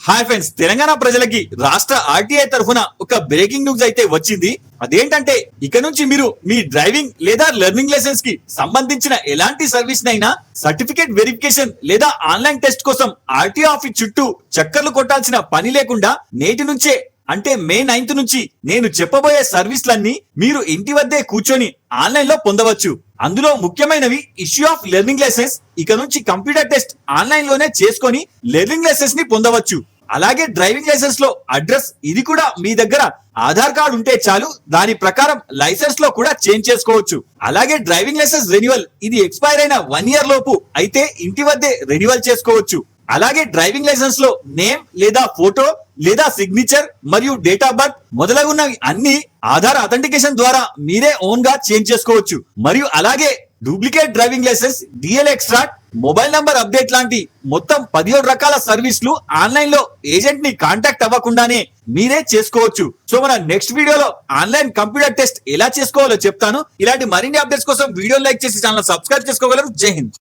Hi friends, Telangana ప్రజలకి రాష్ట్ర RTI తరఫున ఒక బ్రేకింగ్ న్యూస్ అయితే వచ్చింది. అదేంటంటే ఇక నుంచి మీరు మీ డ్రైవింగ్ లేదా లెర్నింగ్ లైసెన్స్ కి సంబంధించిన ఎలాంటి సర్వీస్ నైనా సర్టిఫికేట్ వెరిఫికేషన్ లేదా ఆన్లైన్ టెస్ట్ కోసం ఆర్టీఐ ఆఫీస్ చుట్టూ చక్కర్లు కొట్టాల్సిన పని లేకుండా నేటి నుంచే అంటే మే 9th నుంచి నేను చెప్పబోయే సర్వీస్లన్నీ మీరు ఇంటి వద్దే కూర్చొని ఆన్లైన్ లో పొందవచ్చు. అందులో ముఖ్యమైనవి ఇష్యూ ఆఫ్ లెర్నింగ్ లైసెన్స్. ఇక నుంచి కంప్యూటర్ టెస్ట్ ఆన్లైన్ లోనే చేసుకొని లెర్నింగ్ లైసెన్స్ ని పొందవచ్చు. అలాగే డ్రైవింగ్ లైసెన్స్ లో అడ్రస్ ఇది కూడా మీ దగ్గర ఆధార్ కార్డు ఉంటే చాలు, దాని ప్రకారం లైసెన్స్ లో కూడా చేంజ్ చేసుకోవచ్చు. అలాగే డ్రైవింగ్ లైసెన్స్ రెన్యువల్ ఇది ఎక్స్పైర్ అయిన 1 year లోపు అయితే ఇంటి వద్దే రెన్యువల్ చేసుకోవచ్చు. అలాగే డ్రైవింగ్ లైసెన్స్ లో నేమ్ లేదా ఫోటో లేదా సిగ్నేచర్ మరియు డేట్ ఆఫ్ బర్త్ మొదలగున్నవి అన్ని ఆధార్ అథెంటికేషన్ ద్వారా మీరే ఓన్ గా చేంజ్ చేసుకోవచ్చు. మరియు అలాగే duplicate driving licence, DL extra, mobile number update లాంటి మొత్తం 17 రకాల సర్వీసులు ఆన్లైన్ లో ఏజెంట్ ని కాంటాక్ట్ అవ్వకుండానే మీరే చేసుకోవచ్చు. సో మన నెక్స్ట్ వీడియోలో ఆన్లైన్ కంప్యూటర్ టెస్ట్ ఎలా చేసుకోవాలో చెప్తాను. ఇలాంటి మరిన్ని అప్డేట్స్ కోసం వీడియో లైక్ చేసి ఛానల్ సబ్స్క్రైబ్ చేసుకోగలరు. జై హింద్.